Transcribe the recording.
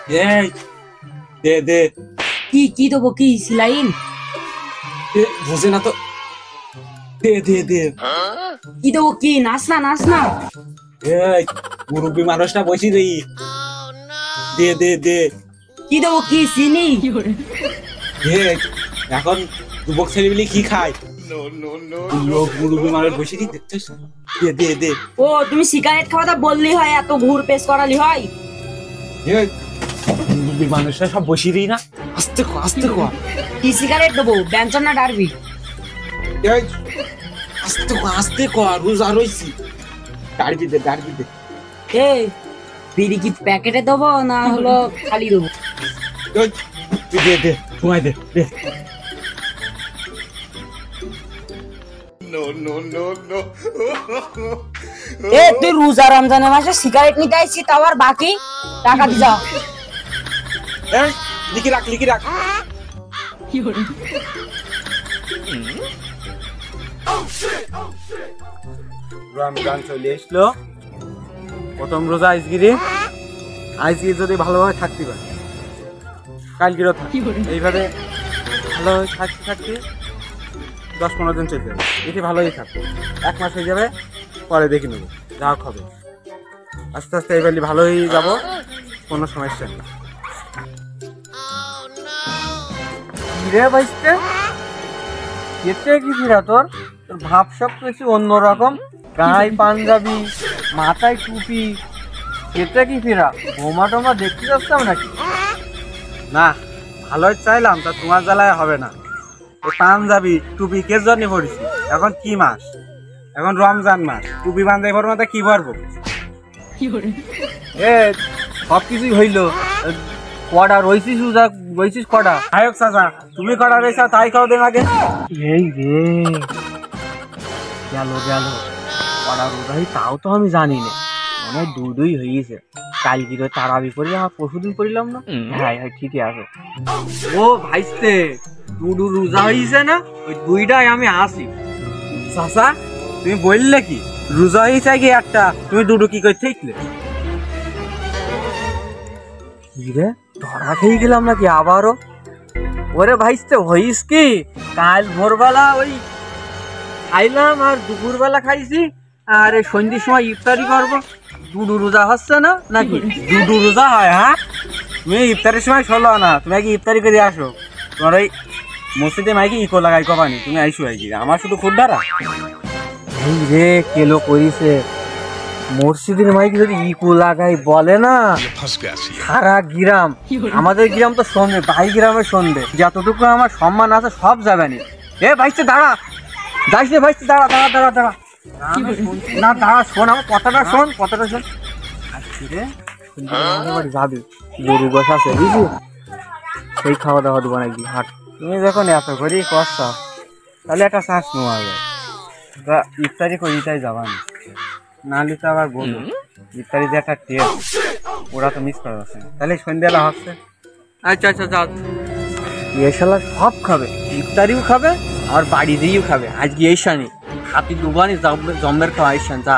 এই দে দে কি দেবো? কি সিলাইন? বুঝে না তো, দে দে দে। কি দেবো? কি? নাচ না। এই মুরব্বী মানুষটা বসি দেই, দে দে দে। কি দেবো? কি চিনি? এখন যুবক ছেলেগুলি কি খায়? লোক মুরব্বী মানুষ বসে দিই, দেখছিস? দে দে দে। ও তুমি সিগারেট খাওয়াটা বললি হয়, এত ঘুর পেশ করালি হয়? মুরব্বী মানুষরা সব বসি দিই না, আস্তে কো আস্তে কো। কি সিগারেট দেবো? ব্যঞ্জন না ডারবি? আস্তে কো আস্তে কো, রোজ আর রইছি। ডারবি দে ডারবি দে। এই বিড়ি কি প্যাকেটে দেবো না হলো খালি দেবো? তুই দে দে, তোমায় দে দে। এ তুই রোজা রমজানের মাসে সিগারেট নিতে আইছি, তাও আর বাকি টাকা দি যা। লিখি রাখ লিখি রাখ। রমজান চলে আসলো, প্রথম রোজা আজগিরি। আজকে যদি ভালোভাবে থাকতে পারে, কালকেরও থাক, এইভাবে ভালোভাবে থাকতে থাকতে 10-15 দিন চলে যাবে। এটি ভালোই থাকবে, 1 মাস হয়ে যাবে, পরে দেখে নেবো যা হবে। আস্তে আস্তে এইবার ভালো হয়ে যাবো, কোনো সমস্যা নেই। রে ভাইস্তে, এতে কি ফিরা তোর ভাব সব কিছু অন্যরকম, গায়ে পাঞ্জাবি, মাথায় টুপি, এটা কি ফিরা? বোমা টোমা দেখতে যাচ্ছিলাম নাকি? না, ভালোই চাইলাম, তা তোমার জ্বালায় হবে না। পাঞ্জাবি টুপি কে জন্য পড়েছি? এখন কি মাস? এখন রমজান মাস, টুপি পাঞ্জাবি পরবো না কি পরবো? এ সব কিছুই হইলো, কটা রইছিস কটা? আয়ক চাচা, তুমি কটা রয়েছ তাই খাও দেন আগে। এই রে গেল কটা রোজাই তাও তো আমি জানি না, মানে দুই হয়েছে। কালকে তারাবি করি, আমার পরশুদিন করিলাম না। হ্যাঁ ঠিকই আছে। ও ভাইস্তে, দুডু রোজা হয়েছে না, ওই দুইটাই আমি আসি। চাচা তুমি বললে কি রোজা হয়েছে কি একটা, তুমি দুডু কি করে ঠিকলে? রে ধরা খেয়ে গেলাম নাকি আবারও? ওরে ভাইস্তে হইস কি, কাল ভোরবেলা ওই খাইলাম আর দুপুরবেলা খাইছি, আর এই সন্ধ্যের সময় ইফতারি করবো। দুডু রোজা হচ্ছে না নাকি? দুডু রোজা হয়? হ্যাঁ, তুমি ইফতারের সময় চলো না, তুমি আগে ইফতারি করে আসো। তোমার ওই মসজিদে মাইকে ইকো লাগাই কবানি, তুমি আইসো আইকি, আমার শুধু খুদ্দারা। এই রে কেলো করিছে, মসজিদের মাইকে যদি ইকো লাগাই বলে না, সারা গ্রাম, আমাদের গ্রাম তো সন্ধে, ভাই গ্রামের সন্ধে, যতটুকু আমার সম্মান আছে সব যাবে না। এ ভাইস্তে দাঁড়া, যাইস রে ভাইস্তে, দাঁড়া না, দাঁড়া, শোন আমার কথাটা শোন। যাবি গরু গোশ আছে বুঝলি, সেই খাওয়া দাওয়া দেবো নাকি হাট। তুমি যখন এত করেই কষ্ট, তাহলে একটা শ্বাস নেওয়া যায়, ইফতারি করিটাই যাবা না নিতে আবার বলবো ইফতারি যে একটা টেস্ট, ওরা তো মিস করা যাচ্ছে না। তাহলে সন্ধ্যাবেলা হচ্ছে, আচ্ছা যাও, এ শালা সব খাবে, ইফতারিও খাবে আর বাড়ি দিয়েও খাবে। আজকে এই শানি হাতি দুবানি জম্মের খাওয়া, এই শান যা।